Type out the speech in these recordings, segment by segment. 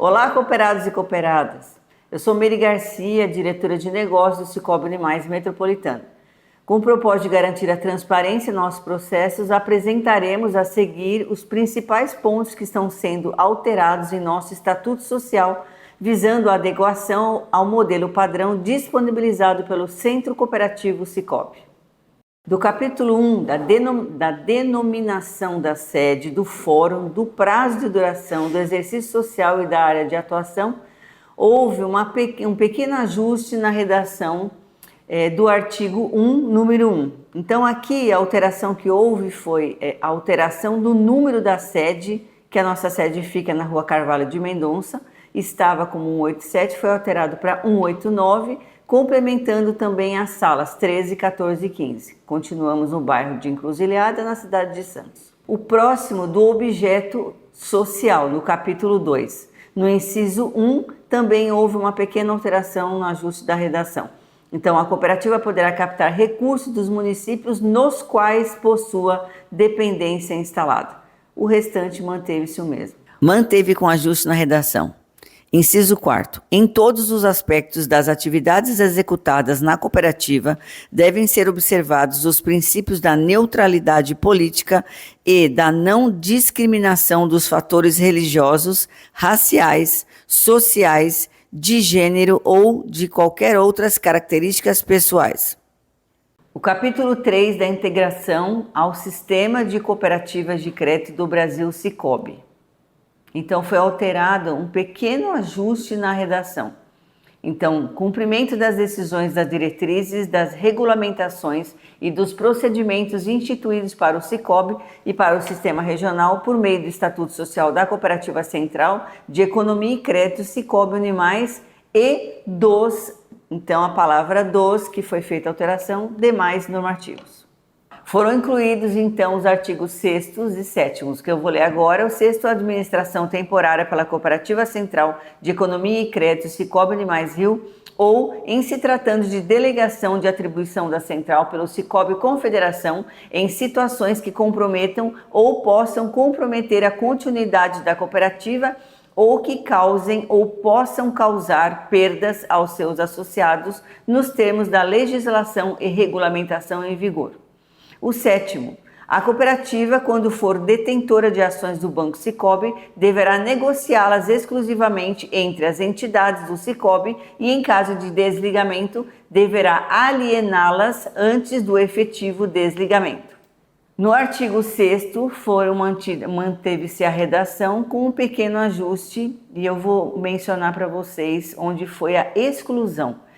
Olá, cooperados e cooperadas. Eu sou Meire Garcia, diretora de negócios do Cicobi Unimed Metropolitana. Com o propósito de garantir a transparência em nossos processos, apresentaremos a seguir os principais pontos que estão sendo alterados em nosso Estatuto Social, visando a adequação ao modelo padrão disponibilizado pelo Centro Cooperativo Cicobi. Do capítulo 1, da denominação da sede, do fórum, do prazo de duração, do exercício social e da área de atuação, houve um pequeno ajuste na redação do artigo 1, número 1. Então aqui a alteração que houve foi a alteração do número da sede, que a nossa sede fica na Rua Carvalho de Mendonça, estava como 187, foi alterado para 189, complementando também as salas 13, 14 e 15. Continuamos no bairro de Encruzilhada, na cidade de Santos. O próximo do objeto social, no capítulo 2. No inciso 1, também houve uma pequena alteração no ajuste da redação. Então, a cooperativa poderá captar recursos dos municípios nos quais possua dependência instalada. O restante manteve-se o mesmo. Manteve com ajuste na redação. Inciso 4. Em todos os aspectos das atividades executadas na cooperativa, devem ser observados os princípios da neutralidade política e da não discriminação dos fatores religiosos, raciais, sociais, de gênero ou de qualquer outras características pessoais. O capítulo 3 da integração ao Sistema de Cooperativas de Crédito do Brasil, Cicobi. Então, foi alterado um pequeno ajuste na redação. Então, cumprimento das decisões das diretrizes, das regulamentações e dos procedimentos instituídos para o Cicobi e para o Sistema Regional por meio do Estatuto Social da Cooperativa Central de Economia e Crédito Cicobi Unimais e então a palavra que foi feita a alteração, demais normativos. Foram incluídos, então, os artigos 6º e 7º, que eu vou ler agora. O 6º, administração temporária pela Cooperativa Central de Economia e Crédito Cicobi Unimais Rio, ou, em se tratando de delegação de atribuição da Central pelo Cicobi Confederação, em situações que comprometam ou possam comprometer a continuidade da cooperativa ou que causem ou possam causar perdas aos seus associados nos termos da legislação e regulamentação em vigor. O 7º, a cooperativa, quando for detentora de ações do Banco Cicobi, deverá negociá-las exclusivamente entre as entidades do Cicobi e, em caso de desligamento, deverá aliená-las antes do efetivo desligamento. No artigo 6º, manteve-se a redação com um pequeno ajuste, e eu vou mencionar para vocês onde foi a exclusão.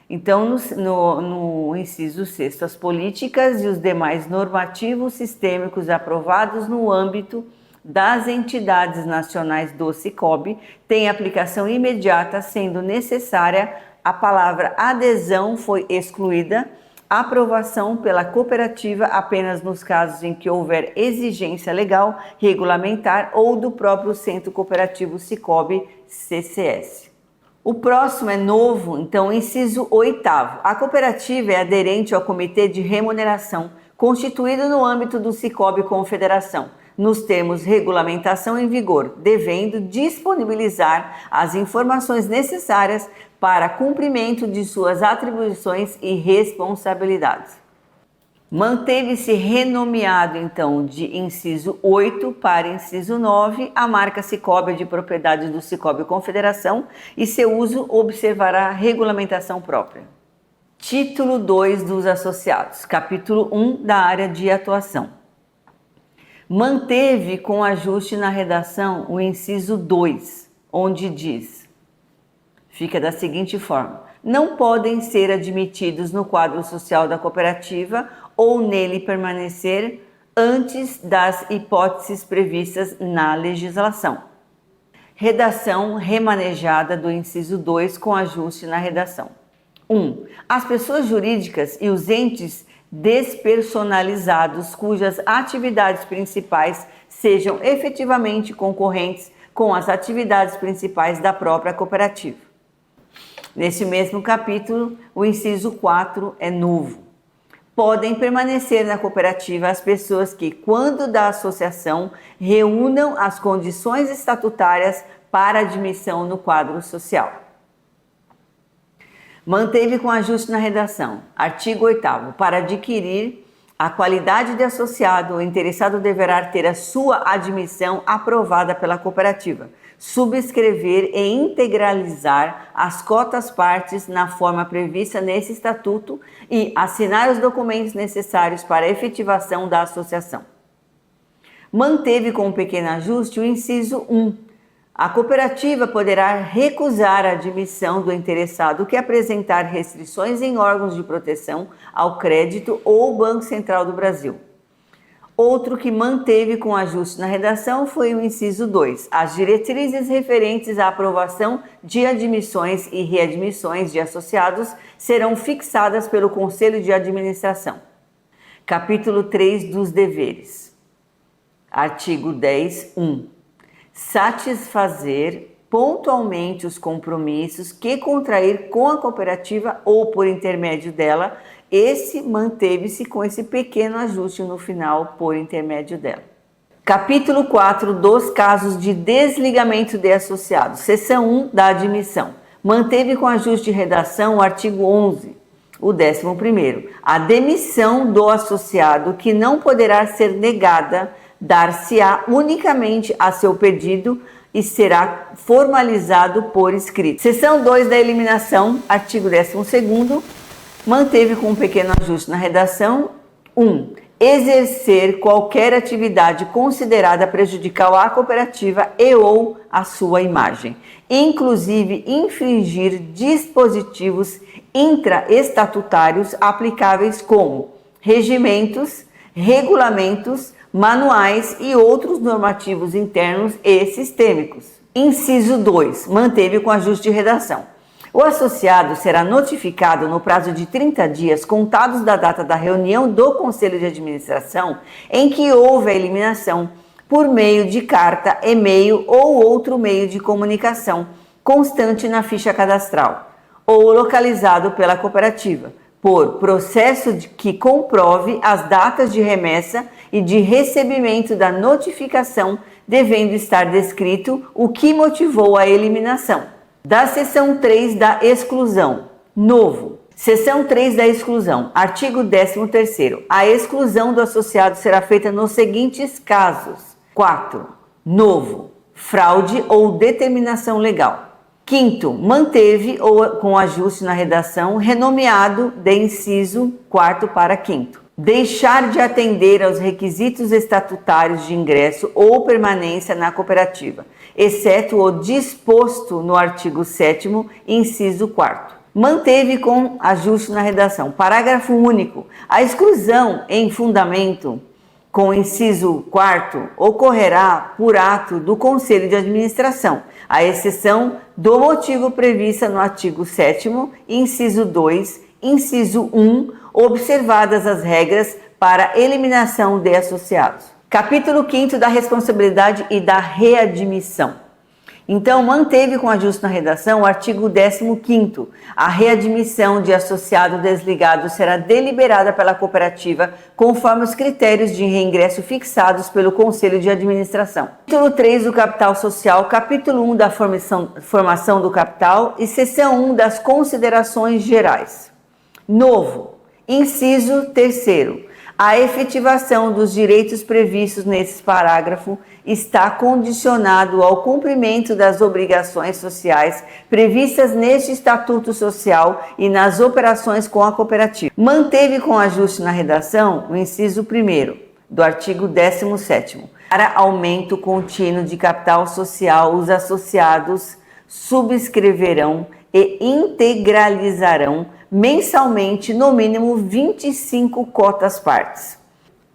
Então, no inciso 6º, as políticas e os demais normativos sistêmicos aprovados no âmbito das entidades nacionais do Cicobi têm aplicação imediata, sendo necessária a palavra adesão foi excluída, aprovação pela cooperativa apenas nos casos em que houver exigência legal, regulamentar ou do próprio Centro Cooperativo Cicobi CCS. O próximo é novo, então, inciso 8º. A cooperativa é aderente ao Comitê de Remuneração, constituído no âmbito do Cicobi Confederação, nos termos regulamentação em vigor, devendo disponibilizar as informações necessárias para cumprimento de suas atribuições e responsabilidades. Manteve-se renomeado, então, de inciso 8 para inciso 9, a marca Cicobi é de propriedade do Cicobi Confederação e seu uso observará regulamentação própria. Título 2 dos associados, capítulo 1 da área de atuação. Manteve com ajuste na redação o inciso 2, onde diz, fica da seguinte forma: não podem ser admitidos no quadro social da cooperativa ou nele permanecer antes das hipóteses previstas na legislação. Redação remanejada do inciso 2 com ajuste na redação. 1. As pessoas jurídicas e os entes despersonalizados cujas atividades principais sejam efetivamente concorrentes com as atividades principais da própria cooperativa. Nesse mesmo capítulo, o inciso 4 é novo. Podem permanecer na cooperativa as pessoas que, quando da associação, reúnam as condições estatutárias para admissão no quadro social. Manteve com ajuste na redação. Artigo 8º. Para adquirir a qualidade de associado, o interessado deverá ter a sua admissão aprovada pela cooperativa, subscrever e integralizar as cotas partes na forma prevista nesse estatuto e assinar os documentos necessários para a efetivação da associação. Manteve com um pequeno ajuste o inciso 1. A cooperativa poderá recusar a admissão do interessado que apresentar restrições em órgãos de proteção ao crédito ou Banco Central do Brasil. Outro que manteve com ajuste na redação foi o inciso 2. As diretrizes referentes à aprovação de admissões e readmissões de associados serão fixadas pelo Conselho de Administração. Capítulo 3 dos deveres. Artigo 10.1. Satisfazer pontualmente os compromissos que contrair com a cooperativa ou por intermédio dela. Esse manteve-se com esse pequeno ajuste no final por intermédio dela. Capítulo 4 dos casos de desligamento de associados. Seção 1 da admissão. Manteve com ajuste de redação o artigo 11, o 11º. A demissão do associado que não poderá ser negada dar-se-á unicamente a seu pedido e será formalizado por escrito. Seção 2 da eliminação, artigo 12º, manteve com um pequeno ajuste na redação. 1. Exercer qualquer atividade considerada prejudicial à cooperativa e ou à sua imagem, inclusive infringir dispositivos intraestatutários aplicáveis como regimentos, regulamentos, manuais e outros normativos internos e sistêmicos. Inciso 2. Manteve com ajuste de redação. O associado será notificado no prazo de 30 dias contados da data da reunião do Conselho de Administração em que houve a eliminação por meio de carta, e-mail ou outro meio de comunicação constante na ficha cadastral ou localizado pela cooperativa, por processo que comprove as datas de remessa e de recebimento da notificação, devendo estar descrito o que motivou a eliminação. Da seção 3 da exclusão. Novo. Seção 3 da exclusão. Artigo 13º. A exclusão do associado será feita nos seguintes casos. 4. Novo. Fraude ou determinação legal. 5º, manteve ou com ajuste na redação, renomeado de inciso 4º para 5º. Deixar de atender aos requisitos estatutários de ingresso ou permanência na cooperativa, exceto o disposto no artigo 7º, inciso 4º. Manteve com ajuste na redação. Parágrafo único. A exclusão em fundamento com inciso 4º ocorrerá por ato do Conselho de Administração, à exceção do motivo previsto no artigo 7º, inciso 2, inciso 1, observadas as regras para eliminação de associados. Capítulo 5º da responsabilidade e da readmissão. Então, manteve com ajuste na redação o artigo 15º. A readmissão de associado desligado será deliberada pela cooperativa conforme os critérios de reingresso fixados pelo Conselho de Administração. Capítulo 3 do Capital Social, capítulo 1 da formação do capital e seção 1 das considerações gerais. Novo. Inciso 3º. A efetivação dos direitos previstos nesse parágrafo está condicionado ao cumprimento das obrigações sociais previstas neste Estatuto Social e nas operações com a cooperativa. Manteve com ajuste na redação o inciso 1º do artigo 17º. Para aumento contínuo de capital social, os associados subscreverão e integralizarão mensalmente no mínimo 25 cotas partes.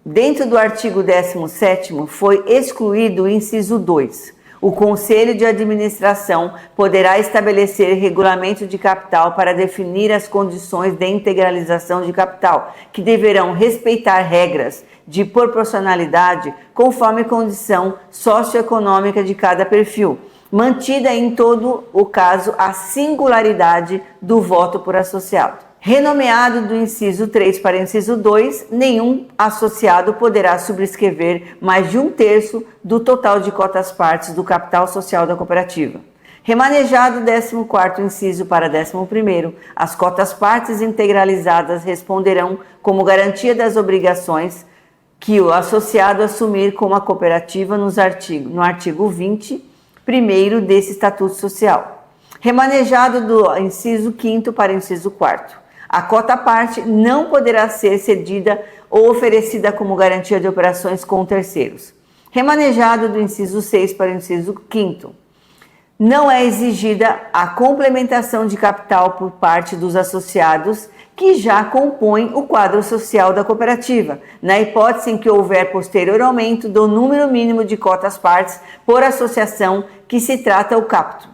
Dentro do artigo 17º foi excluído o inciso 2. O Conselho de Administração poderá estabelecer regulamento de capital para definir as condições de integralização de capital, que deverão respeitar regras de proporcionalidade conforme condição socioeconômica de cada perfil, mantida em todo o caso a singularidade do voto por associado. Renomeado do inciso 3 para o inciso 2, nenhum associado poderá subscrever mais de 1/3 do total de cotas partes do capital social da cooperativa. Remanejado 14º inciso para 11º, as cotas partes integralizadas responderão como garantia das obrigações que o associado assumir com a cooperativa no artigo 20, primeiro desse Estatuto Social. Remanejado do inciso 5º para o inciso 4º. A cota parte não poderá ser cedida ou oferecida como garantia de operações com terceiros. Remanejado do inciso 6 para o inciso 5º. Não é exigida a complementação de capital por parte dos associados que já compõem o quadro social da cooperativa, na hipótese em que houver posterior aumento do número mínimo de cotas partes por associação que se trata o capto.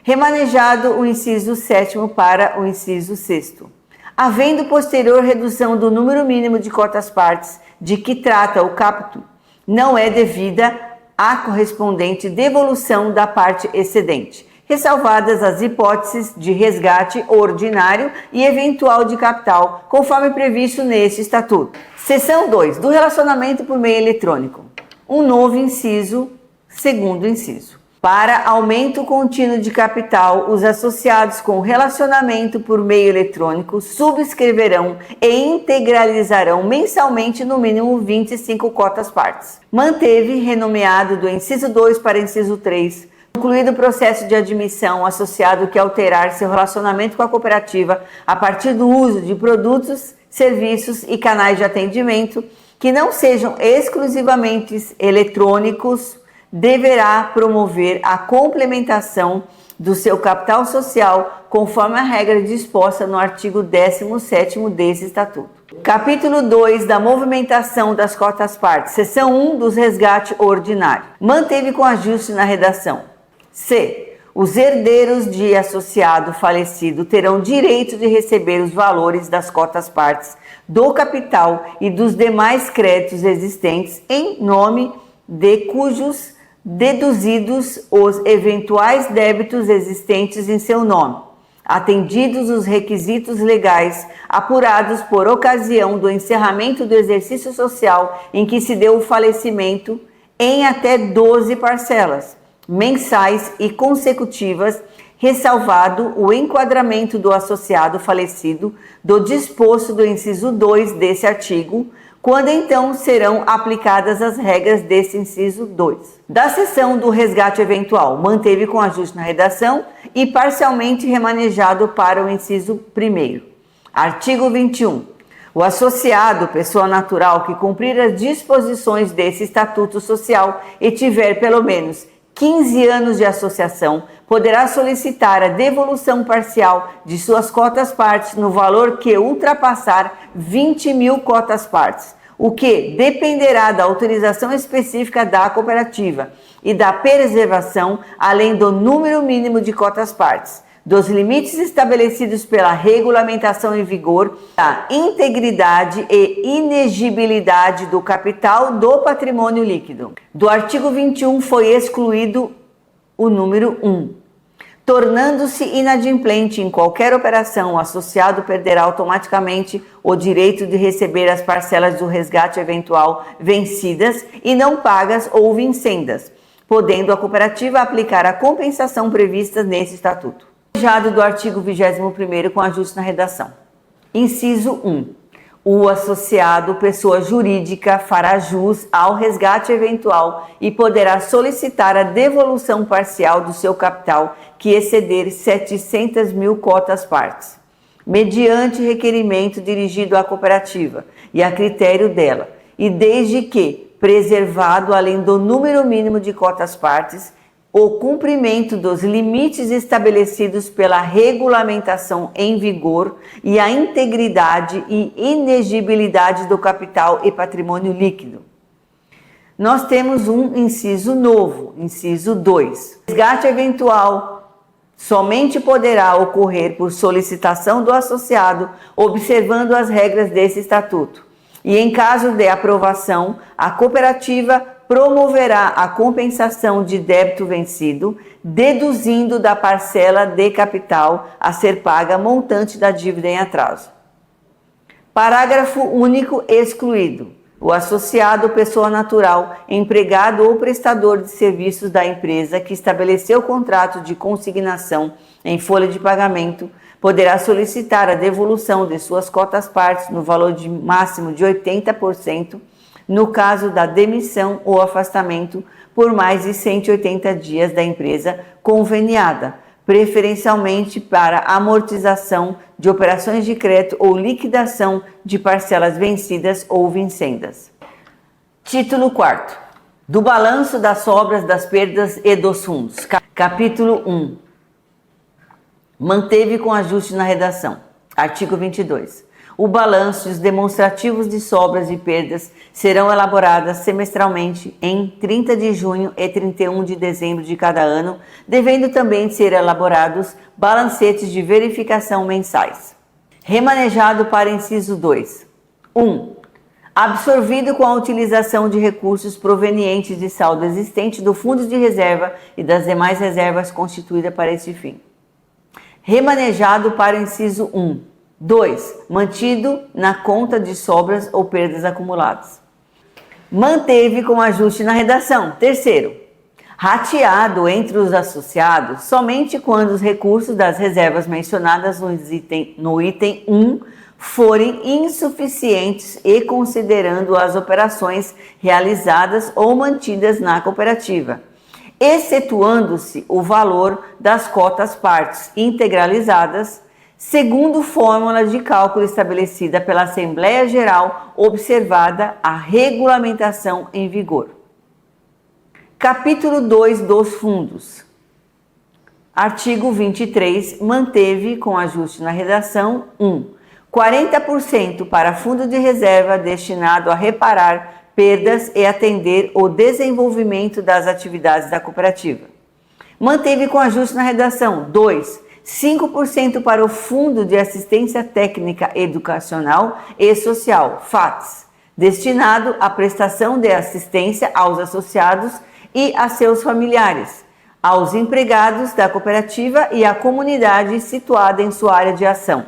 Remanejado o inciso 7º para o inciso 6º. Havendo posterior redução do número mínimo de cotas partes de que trata o capto, não é devida a correspondente devolução da parte excedente, ressalvadas as hipóteses de resgate ordinário e eventual de capital, conforme previsto neste Estatuto. Seção 2. Do relacionamento por meio eletrônico. Um novo inciso, segundo inciso. Para aumento contínuo de capital, os associados com relacionamento por meio eletrônico subscreverão e integralizarão mensalmente no mínimo 25 cotas partes. Manteve, renomeado do inciso 2 para inciso 3, concluído o processo de admissão, associado que alterar seu relacionamento com a cooperativa a partir do uso de produtos, serviços e canais de atendimento que não sejam exclusivamente eletrônicos, deverá promover a complementação do seu capital social conforme a regra disposta no artigo 17º desse Estatuto. Capítulo 2 da movimentação das cotas partes, seção 1 dos resgate ordinário. Manteve com ajuste na redação. C. Os herdeiros de associado falecido terão direito de receber os valores das cotas partes do capital e dos demais créditos existentes em nome de cujos deduzidos os eventuais débitos existentes em seu nome, atendidos os requisitos legais apurados por ocasião do encerramento do exercício social em que se deu o falecimento, em até 12 parcelas, mensais e consecutivas, ressalvado o enquadramento do associado falecido do disposto do inciso 2 desse artigo, quando então serão aplicadas as regras desse inciso 2. Da seção do resgate eventual, manteve com ajuste na redação e parcialmente remanejado para o inciso 1º. Artigo 21. O associado, pessoa natural que cumprir as disposições desse Estatuto Social e tiver pelo menos 15 anos de associação, poderá solicitar a devolução parcial de suas cotas partes no valor que ultrapassar 20.000 cotas partes, o que dependerá da autorização específica da cooperativa e da preservação, além do número mínimo de cotas partes, dos limites estabelecidos pela regulamentação em vigor, da integridade e inegibilidade do capital do patrimônio líquido. Do artigo 21 foi excluído o número 1. Tornando-se inadimplente em qualquer operação, o associado perderá automaticamente o direito de receber as parcelas do resgate eventual vencidas e não pagas ou vincendas, podendo a cooperativa aplicar a compensação prevista nesse Estatuto. Do artigo 21º com ajuste na redação. Inciso 1. O associado, pessoa jurídica, fará jus ao resgate eventual e poderá solicitar a devolução parcial do seu capital que exceder 700.000 cotas partes, mediante requerimento dirigido à cooperativa e a critério dela, e desde que preservado, além do número mínimo de cotas partes, o cumprimento dos limites estabelecidos pela regulamentação em vigor e a integridade e inegibilidade do capital e patrimônio líquido. Nós temos um inciso novo, inciso 2. Resgate eventual somente poderá ocorrer por solicitação do associado, observando as regras desse Estatuto. E em caso de aprovação, a cooperativa promoverá a compensação de débito vencido, deduzindo da parcela de capital a ser paga montante da dívida em atraso. Parágrafo único excluído. O associado, pessoa natural, empregado ou prestador de serviços da empresa que estabeleceu o contrato de consignação em folha de pagamento poderá solicitar a devolução de suas cotas-partes no valor máximo de 80%, no caso da demissão ou afastamento por mais de 180 dias da empresa conveniada, preferencialmente para amortização de operações de crédito ou liquidação de parcelas vencidas ou vincendas. Título 4. Do balanço das sobras, das perdas e dos fundos. Capítulo 1. Manteve com ajuste na redação. Artigo 22. O balanço e os demonstrativos de sobras e perdas serão elaboradas semestralmente em 30 de junho e 31 de dezembro de cada ano, devendo também ser elaborados balancetes de verificação mensais. Remanejado para inciso 2. 1. Absorvido com a utilização de recursos provenientes de saldo existente do Fundo de Reserva e das demais reservas constituídas para esse fim. Remanejado para inciso 1. 2. Mantido na conta de sobras ou perdas acumuladas. Manteve com ajuste na redação. 3º. Rateado entre os associados somente quando os recursos das reservas mencionadas no item 1 forem insuficientes e considerando as operações realizadas ou mantidas na cooperativa, excetuando-se o valor das cotas-partes integralizadas, segundo fórmula de cálculo estabelecida pela Assembleia Geral, observada a regulamentação em vigor. Capítulo 2 dos fundos. Artigo 23. Manteve, com ajuste na redação, 1. 40% para fundo de reserva destinado a reparar perdas e atender o desenvolvimento das atividades da cooperativa. Manteve com ajuste na redação. 2. 5% para o Fundo de Assistência Técnica Educacional e Social, FATS, destinado à prestação de assistência aos associados e a seus familiares, aos empregados da cooperativa e à comunidade situada em sua área de ação.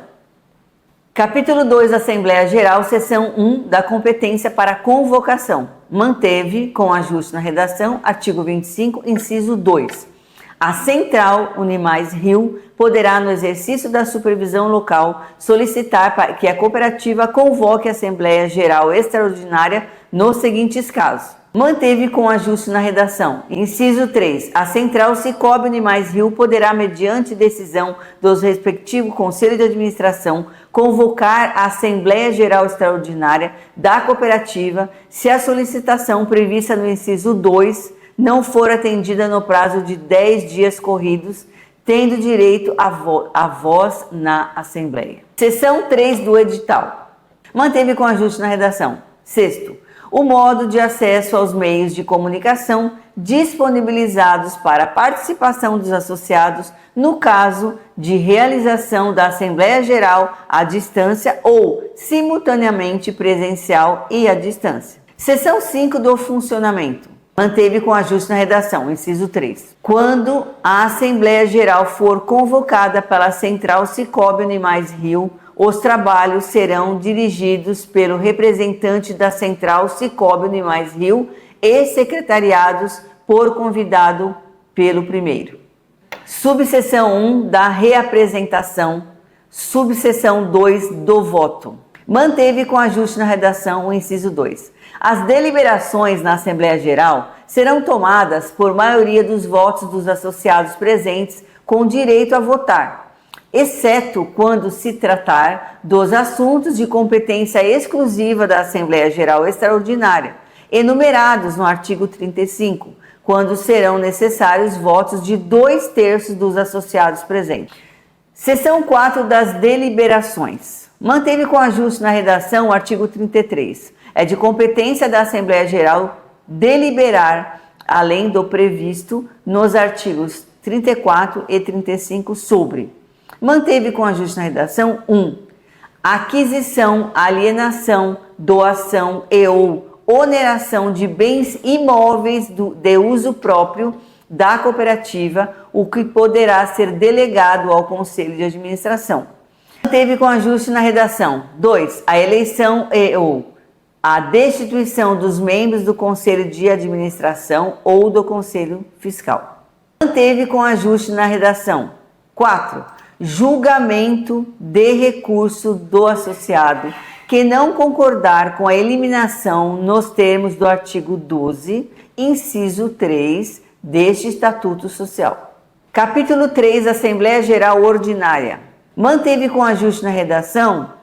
Capítulo 2, Assembleia Geral, seção 1, da competência para convocação. Manteve, com ajuste na redação, artigo 25, inciso 2. A Central Unimais Rio poderá, no exercício da supervisão local, solicitar que a cooperativa convoque a Assembleia Geral Extraordinária nos seguintes casos. Manteve com ajuste na redação. Inciso 3. A Central Cicobi Unimais Rio poderá, mediante decisão dos respectivos Conselho de Administração, convocar a Assembleia Geral Extraordinária da cooperativa se a solicitação prevista no inciso 2 não for atendida no prazo de 10 dias corridos, tendo direito à voz na Assembleia. Seção 3 do edital. Manteve com ajuste na redação. 6º. O modo de acesso aos meios de comunicação disponibilizados para a participação dos associados no caso de realização da Assembleia Geral à distância ou simultaneamente presencial e à distância. Seção 5 do funcionamento. Manteve com ajuste na redação, inciso 3. Quando a Assembleia Geral for convocada pela Central Cicobi Unimais Rio, os trabalhos serão dirigidos pelo representante da Central Cicobi Unimais Rio e secretariados por convidado pelo primeiro. Subseção 1 da reapresentação, subseção 2 do voto. Manteve com ajuste na redação o inciso 2. As deliberações na Assembleia Geral serão tomadas por maioria dos votos dos associados presentes com direito a votar, exceto quando se tratar dos assuntos de competência exclusiva da Assembleia Geral Extraordinária, enumerados no artigo 35, quando serão necessários votos de 2/3 dos associados presentes. Seção 4 das deliberações. Manteve com ajuste na redação o artigo 33. É de competência da Assembleia Geral deliberar, além do previsto nos artigos 34 e 35 sobre. Manteve com ajuste na redação 1. Aquisição, alienação, doação e ou oneração de bens imóveis de uso próprio da cooperativa, o que poderá ser delegado ao Conselho de Administração. Manteve com ajuste na redação. 2. A eleição ou a destituição dos membros do Conselho de Administração ou do Conselho Fiscal. Manteve com ajuste na redação. 4. Julgamento de recurso do associado que não concordar com a eliminação nos termos do artigo 12, inciso 3 deste Estatuto Social. Capítulo 3, Assembleia Geral Ordinária. Manteve com ajuste na redação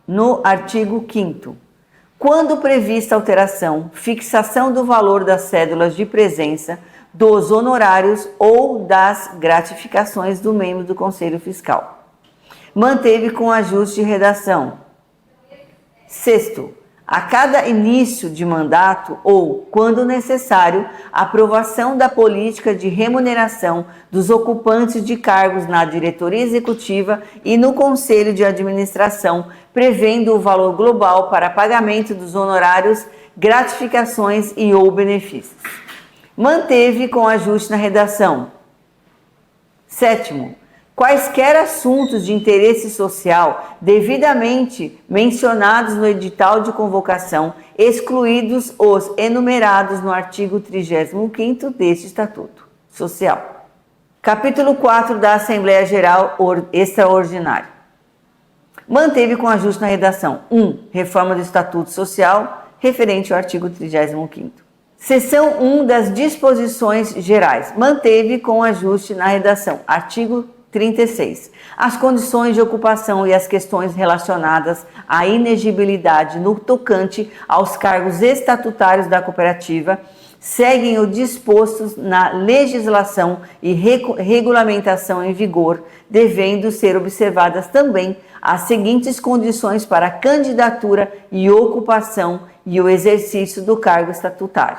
no artigo 5º. Quando prevista alteração, fixação do valor das cédulas de presença, dos honorários ou das gratificações do membro do Conselho Fiscal. Manteve com ajuste de redação. 6º. A cada início de mandato ou, quando necessário, aprovação da política de remuneração dos ocupantes de cargos na diretoria executiva e no Conselho de Administração, prevendo o valor global para pagamento dos honorários, gratificações e ou benefícios. Manteve com ajuste na redação. 7º. Quaisquer assuntos de interesse social devidamente mencionados no edital de convocação, excluídos os enumerados no artigo 35º deste Estatuto Social. Capítulo 4 da Assembleia Geral Extraordinária. Manteve com ajuste na redação. 1. Reforma do Estatuto Social, referente ao artigo 35º. Seção 1 das disposições gerais. Manteve com ajuste na redação. Artigo 36. As condições de ocupação e as questões relacionadas à inegibilidade no tocante aos cargos estatutários da cooperativa seguem o dispostos na legislação e regulamentação em vigor, devendo ser observadas também as seguintes condições para candidatura e ocupação e o exercício do cargo estatutário.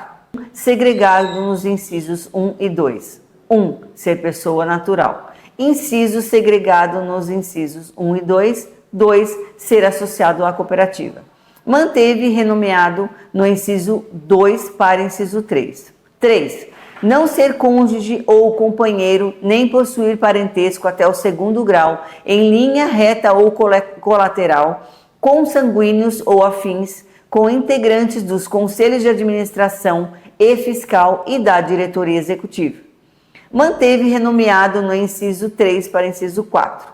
Segregado nos incisos 1 e 2. 1. Ser pessoa natural. Inciso segregado nos incisos 1 e 2. 2. Ser associado à cooperativa. Manteve renomeado no inciso 2 para inciso 3. 3. Não ser cônjuge ou companheiro, nem possuir parentesco até o 2º grau, em linha reta ou colateral, consanguíneos ou afins, com integrantes dos conselhos de administração e fiscal e da diretoria executiva. Manteve renomeado no inciso 3 para inciso 4.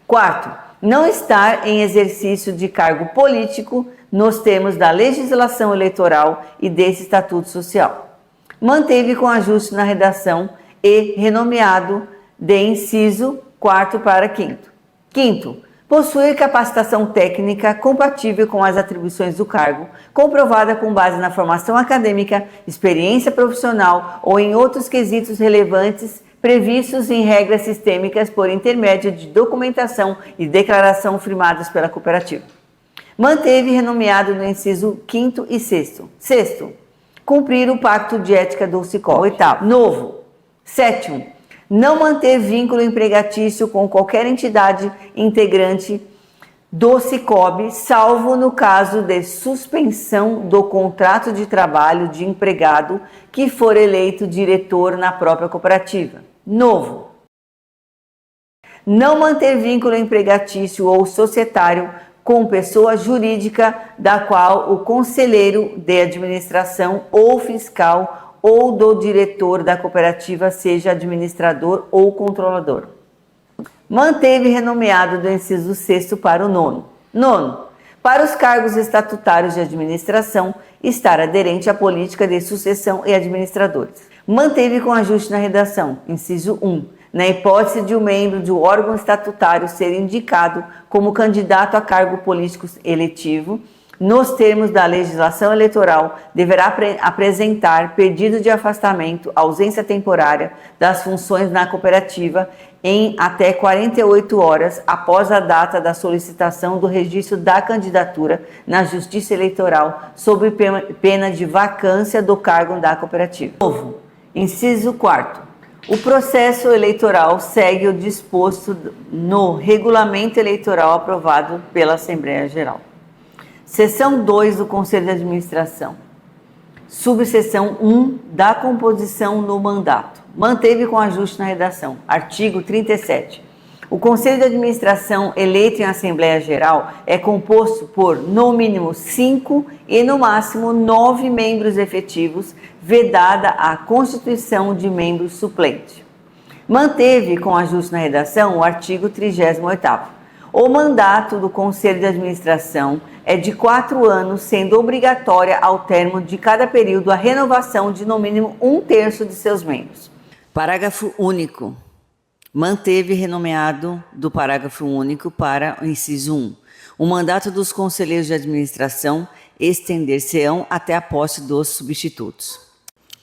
4. Não estar em exercício de cargo político nos termos da legislação eleitoral e desse Estatuto Social. Manteve com ajuste na redação e renomeado de inciso 4 para 5º. 5º. Possuir capacitação técnica compatível com as atribuições do cargo, comprovada com base na formação acadêmica, experiência profissional ou em outros quesitos relevantes previstos em regras sistêmicas por intermédio de documentação e declaração firmadas pela cooperativa. Manteve renomeado no inciso 5º e 6º. 6º. Cumprir o pacto de ética do Sicom. 8º. Novo. 7º. Não manter vínculo empregatício com qualquer entidade integrante do Sicob, salvo no caso de suspensão do contrato de trabalho de empregado que for eleito diretor na própria cooperativa. Novo. Não manter vínculo empregatício ou societário com pessoa jurídica da qual o conselheiro de administração ou fiscal ou do diretor da cooperativa seja administrador ou controlador. Manteve renomeado do inciso 6º para o 9º. 9º. Para os cargos estatutários de administração, estar aderente à política de sucessão e administradores. Manteve com ajuste na redação. Inciso 1. Na hipótese de um membro do órgão estatutário ser indicado como candidato a cargo político eletivo, nos termos da legislação eleitoral, deverá apresentar pedido de afastamento, ausência temporária das funções na cooperativa em até 48 horas após a data da solicitação do registro da candidatura na Justiça Eleitoral, sob pena de vacância do cargo da cooperativa. Novo. Inciso 4º. O processo eleitoral segue o disposto no regulamento eleitoral aprovado pela Assembleia Geral. Seção 2 do Conselho de Administração. Subseção 1 da composição no mandato. Manteve com ajuste na redação. Artigo 37. O Conselho de Administração eleito em Assembleia Geral é composto por, no mínimo, 5 e, no máximo, 9 membros efetivos, vedada a constituição de membro suplente. Manteve com ajuste na redação o artigo 38º. O mandato do Conselho de Administração é de 4 anos, sendo obrigatória ao término de cada período a renovação de no mínimo 1/3 de seus membros. Parágrafo único. Manteve renomeado do parágrafo único para o inciso 1. O mandato dos conselheiros de administração estender-se-ão até a posse dos substitutos.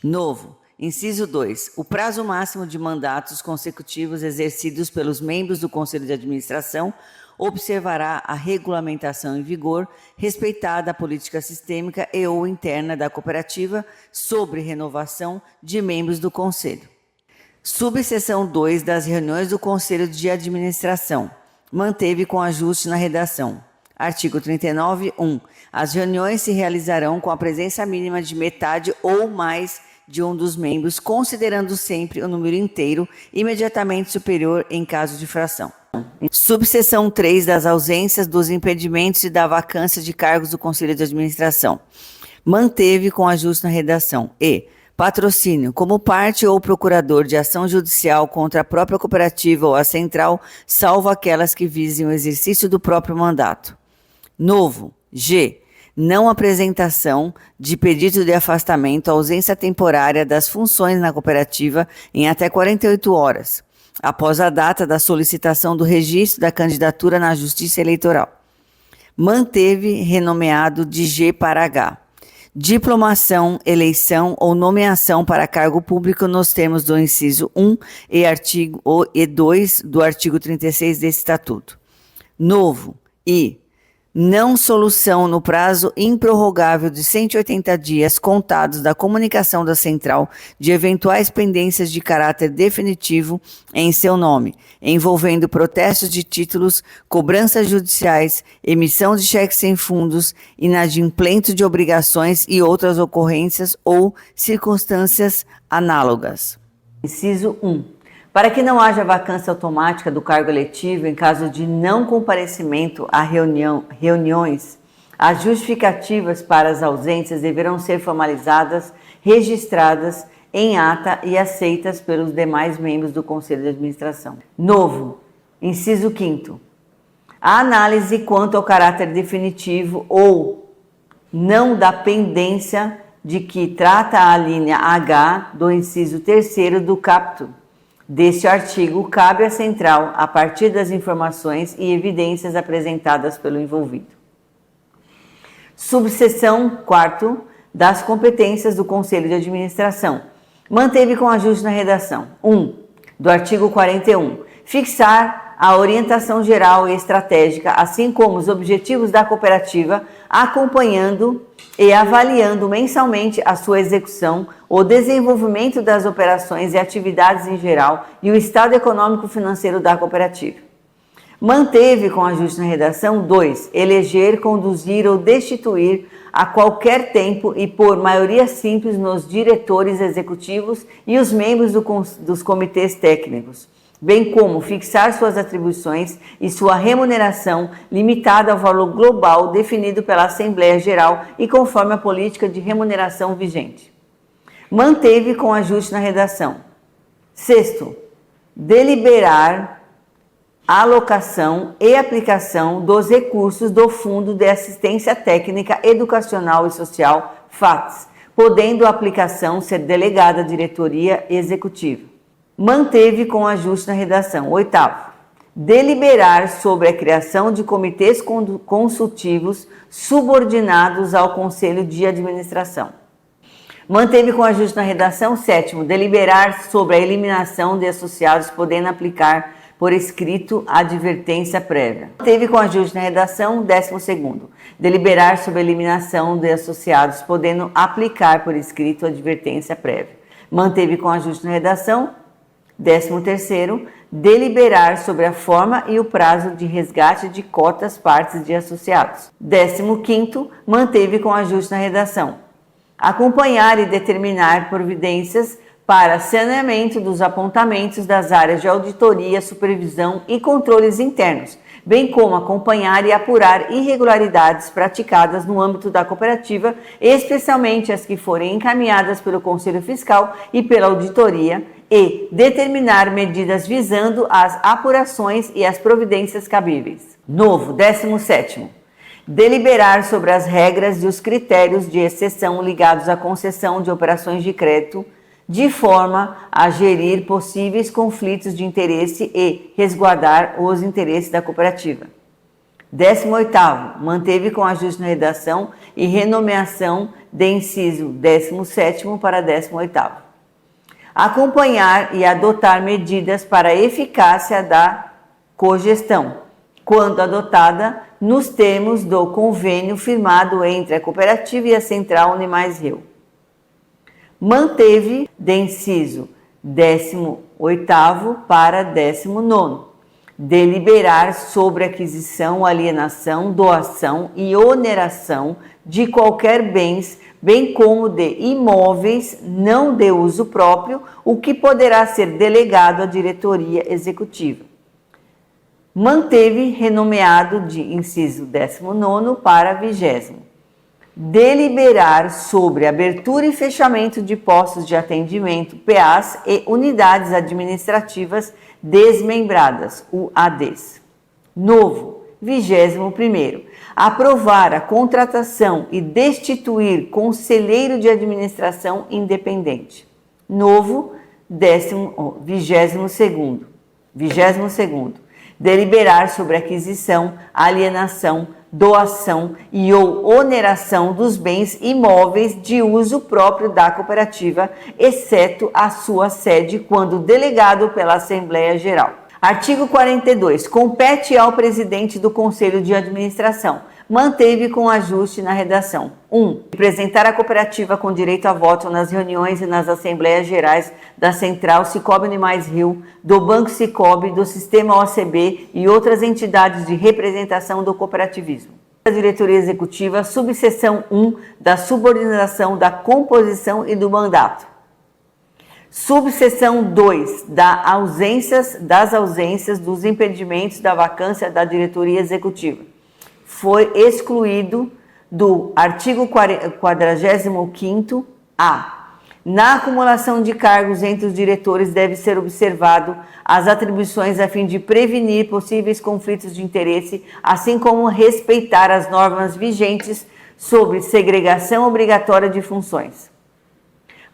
Novo. Inciso 2. O prazo máximo de mandatos consecutivos exercidos pelos membros do Conselho de Administração observará a regulamentação em vigor, respeitada a política sistêmica e ou interna da cooperativa sobre renovação de membros do Conselho. Subseção 2 das reuniões do Conselho de Administração. Manteve com ajuste na redação. Artigo 39(1). As reuniões se realizarão com a presença mínima de metade ou mais de um dos membros, considerando sempre o número inteiro imediatamente superior em caso de fração. Subseção 3 das ausências, dos impedimentos e da vacância de cargos do Conselho de Administração. Manteve com ajuste na redação. E patrocínio, como parte ou procurador de ação judicial contra a própria cooperativa ou a central, salvo aquelas que visem o exercício do próprio mandato. Novo. G. Não apresentação de pedido de afastamento, ausência temporária das funções na cooperativa em até 48 horas, após a data da solicitação do registro da candidatura na Justiça Eleitoral. Manteve renomeado de G para H. Diplomação, eleição ou nomeação para cargo público nos termos do inciso 1 e 2 do artigo 36 desse Estatuto. Novo. I. Não solução no prazo improrrogável de 180 dias contados da comunicação da central de eventuais pendências de caráter definitivo em seu nome, envolvendo protestos de títulos, cobranças judiciais, emissão de cheques sem fundos, inadimplemento de obrigações e outras ocorrências ou circunstâncias análogas. Inciso 1. Para que não haja vacância automática do cargo eletivo em caso de não comparecimento a reuniões, as justificativas para as ausências deverão ser formalizadas, registradas em ata e aceitas pelos demais membros do Conselho de Administração. Novo. Inciso 5º. A análise quanto ao caráter definitivo ou não da pendência de que trata a linha H do inciso 3º do caput deste artigo cabe à central a partir das informações e evidências apresentadas pelo envolvido. Subseção 4º das competências do Conselho de Administração. Manteve com ajuste na redação. 1. Do artigo 41. Fixar a orientação geral e estratégica, assim como os objetivos da cooperativa, acompanhando e avaliando mensalmente a sua execução, o desenvolvimento das operações e atividades em geral e o estado econômico-financeiro da cooperativa. Manteve com ajuste na redação. 2. Eleger, conduzir ou destituir a qualquer tempo e por maioria simples nos diretores executivos e os membros dos comitês técnicos, bem como fixar suas atribuições e sua remuneração limitada ao valor global definido pela Assembleia Geral e conforme a política de remuneração vigente. Manteve com ajuste na redação. 6º. Deliberar a alocação e aplicação dos recursos do Fundo de Assistência Técnica Educacional e Social, FATES, podendo a aplicação ser delegada à diretoria executiva. Manteve com ajuste na redação. 8º. Deliberar sobre a criação de comitês consultivos subordinados ao Conselho de Administração. Manteve com ajuste na redação. 7º. Deliberar sobre a eliminação de associados, podendo aplicar por escrito a advertência prévia. Manteve com ajuste na redação. 12º. Deliberar sobre a eliminação de associados, podendo aplicar por escrito a advertência prévia. Manteve com ajuste na redação. 13º, deliberar sobre a forma e o prazo de resgate de cotas partes de associados. 15º, manteve com ajuste na redação. Acompanhar e determinar providências para saneamento dos apontamentos das áreas de auditoria, supervisão e controles internos, bem como acompanhar e apurar irregularidades praticadas no âmbito da cooperativa, especialmente as que forem encaminhadas pelo Conselho Fiscal e pela auditoria, e determinar medidas visando as apurações e as providências cabíveis. Novo, 17º. Deliberar sobre as regras e os critérios de exceção ligados à concessão de operações de crédito, de forma a gerir possíveis conflitos de interesse e resguardar os interesses da cooperativa. 18º, manteve com ajuste na redação e renomeação de inciso 17º para 18º. Acompanhar e adotar medidas para a eficácia da cogestão, quando adotada nos termos do convênio firmado entre a cooperativa e a Central Unimais-Rio. Manteve de inciso 18º para 19º, deliberar sobre aquisição, alienação, doação e oneração de qualquer bens, bem como de imóveis não de uso próprio, o que poderá ser delegado à diretoria executiva. Manteve renomeado de inciso 19º para 20º. Deliberar sobre abertura e fechamento de postos de atendimento, PAs, e unidades administrativas desmembradas, UADs. Novo, 21º. Aprovar a contratação e destituir conselheiro de administração independente. Novo, 22º. Deliberar sobre aquisição, alienação, doação e ou oneração dos bens imóveis de uso próprio da cooperativa, exceto a sua sede, quando delegado pela Assembleia Geral. Artigo 42. Compete ao presidente do Conselho de Administração. Manteve com ajuste na redação. 1. Representar a cooperativa com direito a voto nas reuniões e nas Assembleias Gerais da Central Sicoob Unimais-Rio, do Banco Sicoob, do Sistema OCB e outras entidades de representação do cooperativismo. A diretoria executiva, subseção 1 da subordinação, da composição e do mandato. Subseção 2 das ausências, dos impedimentos da vacância da diretoria executiva. Foi excluído do artigo 45º-A. Na acumulação de cargos entre os diretores deve ser observado as atribuições a fim de prevenir possíveis conflitos de interesse, assim como respeitar as normas vigentes sobre segregação obrigatória de funções.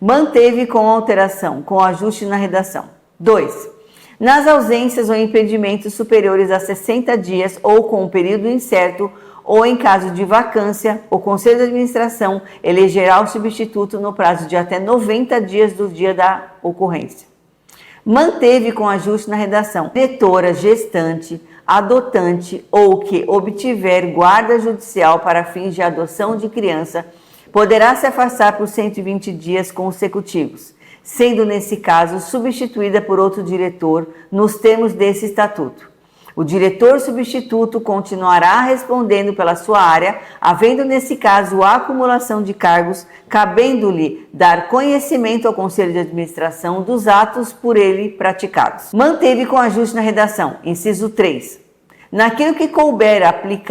Manteve com alteração, com ajuste na redação. 2. Nas ausências ou impedimentos superiores a 60 dias ou com um período incerto, ou em caso de vacância, o Conselho de Administração elegerá o substituto no prazo de até 90 dias do dia da ocorrência. Manteve com ajuste na redação. Diretora, gestante, adotante ou que obtiver guarda judicial para fins de adoção de criança, poderá se afastar por 120 dias consecutivos, sendo nesse caso substituída por outro diretor nos termos desse estatuto. O diretor substituto continuará respondendo pela sua área, havendo nesse caso a acumulação de cargos, cabendo-lhe dar conhecimento ao Conselho de Administração dos atos por ele praticados. Manteve com ajuste na redação. Inciso 3. Naquilo que couber,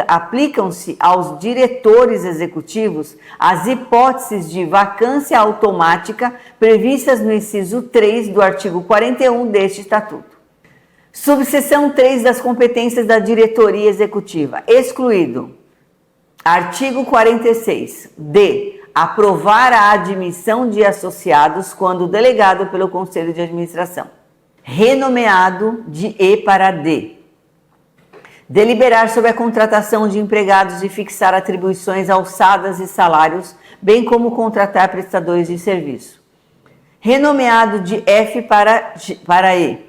aplicam-se aos diretores executivos as hipóteses de vacância automática previstas no inciso 3 do artigo 41 deste Estatuto. Subseção 3 das competências da diretoria executiva. Excluído. Artigo 46. D. Aprovar a admissão de associados quando delegado pelo Conselho de Administração. Renomeado de E para D. Deliberar sobre a contratação de empregados e fixar atribuições, alçadas e salários, bem como contratar prestadores de serviço. Renomeado de F para E.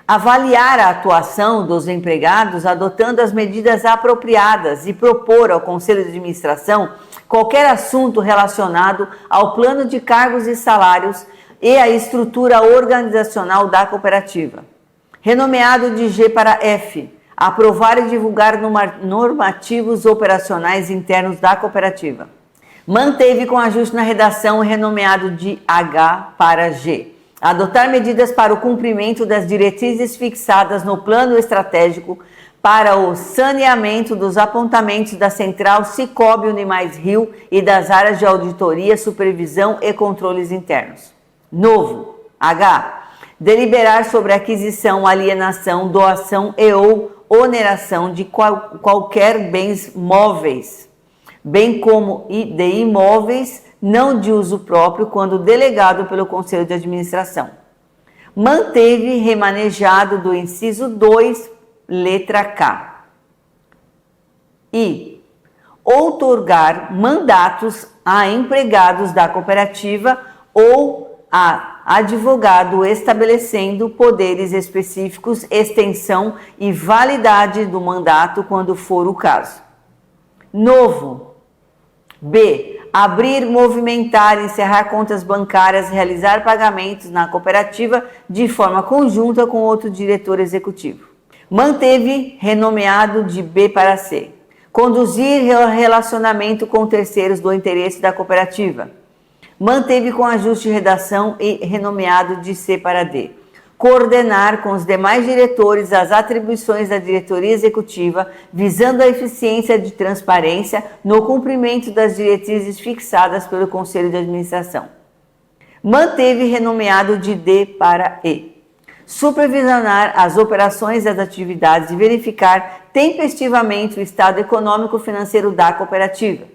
Avaliar a atuação dos empregados adotando as medidas apropriadas e propor ao Conselho de Administração qualquer assunto relacionado ao plano de cargos e salários e a estrutura organizacional da cooperativa. Renomeado de G para F, aprovar e divulgar normativos operacionais internos da cooperativa. Manteve com ajuste na redação renomeado de H para G. Adotar medidas para o cumprimento das diretrizes fixadas no plano estratégico para o saneamento dos apontamentos da Central Cicobi Unimais Rio e das áreas de auditoria, supervisão e controles internos. Novo, H. Deliberar sobre aquisição, alienação, doação e ou oneração de qualquer bens móveis, bem como de imóveis não de uso próprio, quando delegado pelo Conselho de Administração. Manteve remanejado do inciso 2, letra K. E outorgar mandatos a empregados da cooperativa ou a advogado estabelecendo poderes específicos, extensão e validade do mandato quando for o caso. Novo. B. Abrir, movimentar, encerrar contas bancárias, realizar pagamentos na cooperativa de forma conjunta com outro diretor executivo. Manteve renomeado de B para C. Conduzir relacionamento com terceiros do interesse da cooperativa. Manteve com ajuste de redação e renomeado de C para D. Coordenar com os demais diretores as atribuições da diretoria executiva, visando a eficiência de transparência no cumprimento das diretrizes fixadas pelo Conselho de Administração. Manteve renomeado de D para E. Supervisionar as operações das atividades e verificar tempestivamente o estado econômico-financeiro da cooperativa.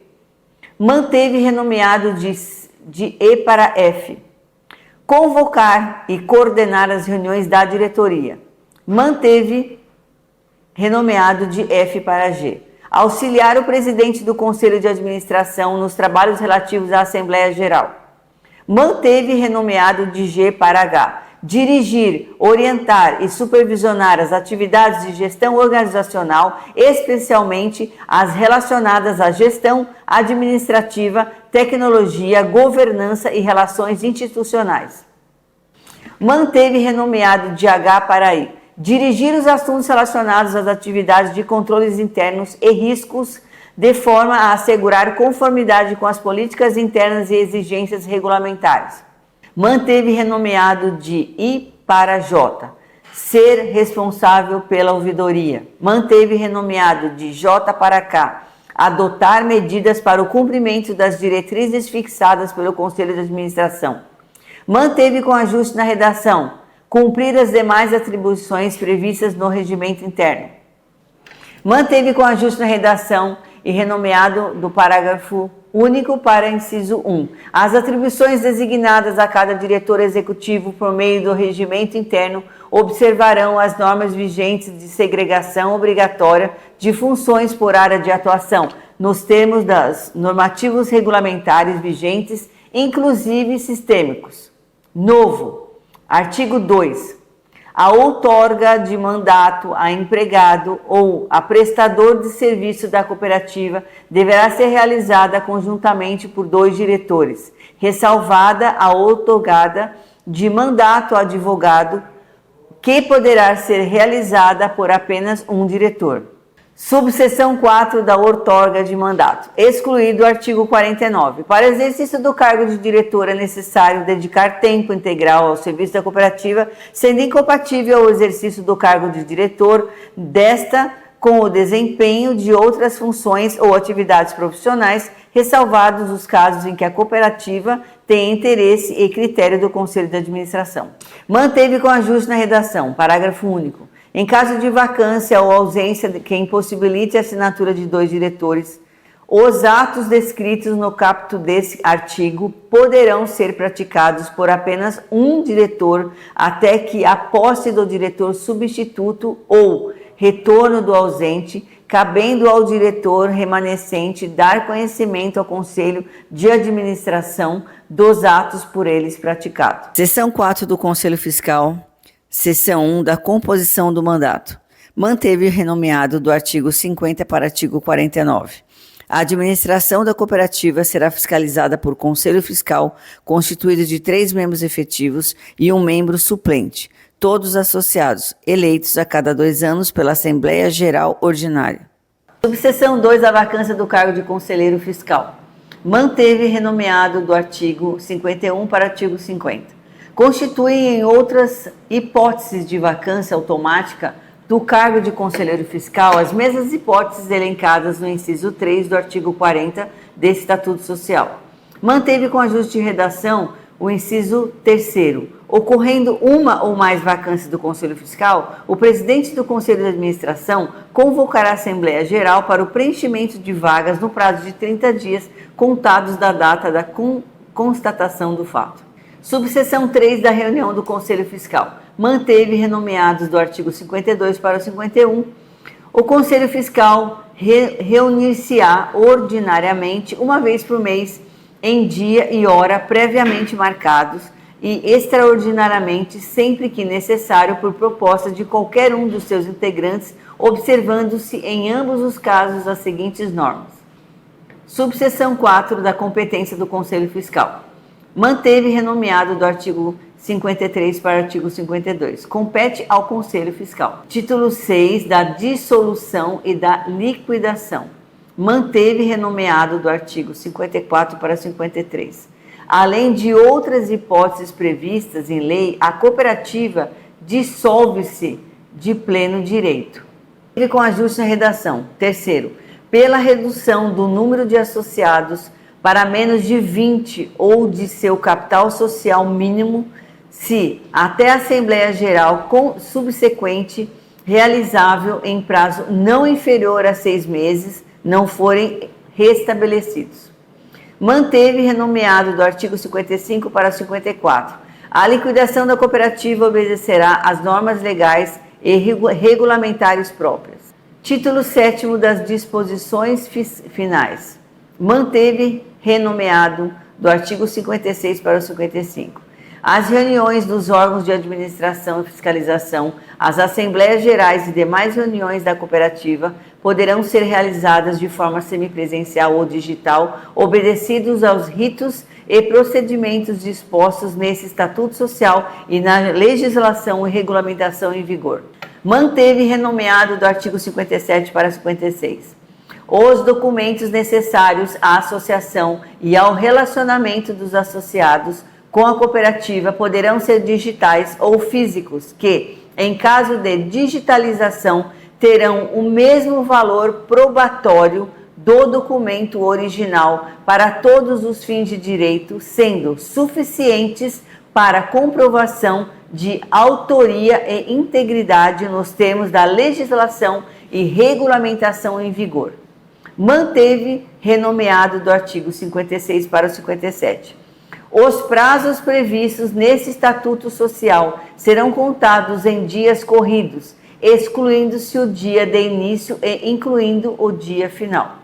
Manteve renomeado de E para F. Convocar e coordenar as reuniões da diretoria. Manteve renomeado de F para G. Auxiliar o presidente do Conselho de Administração nos trabalhos relativos à Assembleia Geral. Manteve renomeado de G para H. Dirigir, orientar e supervisionar as atividades de gestão organizacional, especialmente as relacionadas à gestão administrativa, tecnologia, governança e relações institucionais. Manteve renomeado de H para I. Dirigir os assuntos relacionados às atividades de controles internos e riscos, de forma a assegurar conformidade com as políticas internas e exigências regulamentares. Manteve renomeado de I para J. Ser responsável pela ouvidoria. Manteve renomeado de J para K. Adotar medidas para o cumprimento das diretrizes fixadas pelo Conselho de Administração. Manteve com ajuste na redação. Cumprir as demais atribuições previstas no regimento interno. Manteve com ajuste na redação e renomeado do parágrafo único para inciso 1. As atribuições designadas a cada diretor executivo por meio do regimento interno observarão as normas vigentes de segregação obrigatória de funções por área de atuação, nos termos dos normativos regulamentares vigentes, inclusive sistêmicos. Novo. Artigo 2. A outorga de mandato a empregado ou a prestador de serviço da cooperativa deverá ser realizada conjuntamente por 2 diretores, ressalvada a outorgada de mandato a advogado, que poderá ser realizada por apenas um diretor. Subseção 4 da outorga de mandato. Excluído o artigo 49. Para exercício do cargo de diretor é necessário dedicar tempo integral ao serviço da cooperativa, sendo incompatível o exercício do cargo de diretor desta com o desempenho de outras funções ou atividades profissionais, ressalvados os casos em que a cooperativa tem interesse e critério do Conselho de Administração. Manteve com ajuste na redação. Parágrafo único. Em caso de vacância ou ausência de que impossibilite a assinatura de 2 diretores, os atos descritos no caput desse artigo poderão ser praticados por apenas um diretor até que a posse do diretor substituto ou retorno do ausente, cabendo ao diretor remanescente dar conhecimento ao Conselho de Administração dos atos por eles praticados. Seção 4 do Conselho Fiscal. Seção 1 da composição do mandato. Manteve renomeado do artigo 50 para artigo 49. A administração da cooperativa será fiscalizada por Conselho Fiscal, constituído de 3 membros efetivos e 1 membro suplente, todos associados, eleitos a cada 2 anos pela Assembleia Geral Ordinária. Subseção 2 da vacância do cargo de conselheiro fiscal. Manteve renomeado do artigo 51 para o artigo 50. Constitui em outras hipóteses de vacância automática do cargo de conselheiro fiscal as mesmas hipóteses elencadas no inciso 3 do artigo 40 desse Estatuto Social. Manteve com ajuste de redação o inciso 3º. Ocorrendo uma ou mais vacâncias do Conselho Fiscal, o presidente do Conselho de Administração convocará a Assembleia Geral para o preenchimento de vagas no prazo de 30 dias, contados da data da constatação do fato. Subseção 3 da reunião do Conselho Fiscal. Manteve renomeados do artigo 52 para o 51. O Conselho Fiscal reunir-se-á ordinariamente uma vez por mês, em dia e hora previamente marcados, e extraordinariamente sempre que necessário por proposta de qualquer um dos seus integrantes, observando-se em ambos os casos as seguintes normas. Subseção 4 da competência do Conselho Fiscal. Manteve renomeado do artigo 53 para o artigo 52. Compete ao Conselho Fiscal. Título 6 da dissolução e da liquidação. Manteve renomeado do artigo 54 para 53. Além de outras hipóteses previstas em lei, a cooperativa dissolve-se de pleno direito. E com ajuste na redação. Terceiro, pela redução do número de associados para menos de 20 ou de seu capital social mínimo, se até a Assembleia Geral subsequente, realizável em prazo não inferior a 6 meses, não forem restabelecidos. Manteve renomeado do artigo 55 para 54. A liquidação da cooperativa obedecerá às normas legais e regulamentares próprias. Título 7º das disposições finais. Manteve renomeado do artigo 56 para o 55. As reuniões dos órgãos de administração e fiscalização, as assembleias gerais e demais reuniões da cooperativa poderão ser realizadas de forma semipresencial ou digital, obedecidos aos ritos e procedimentos dispostos nesse Estatuto Social e na legislação e regulamentação em vigor. Manteve renomeado do artigo 57 para 56. Os documentos necessários à associação e ao relacionamento dos associados com a cooperativa poderão ser digitais ou físicos, que, em caso de digitalização, terão o mesmo valor probatório do documento original para todos os fins de direito, sendo suficientes para comprovação de autoria e integridade nos termos da legislação e regulamentação em vigor. Manteve renomeado do artigo 56 para o 57. Os prazos previstos nesse Estatuto Social serão contados em dias corridos, excluindo-se o dia de início e incluindo o dia final.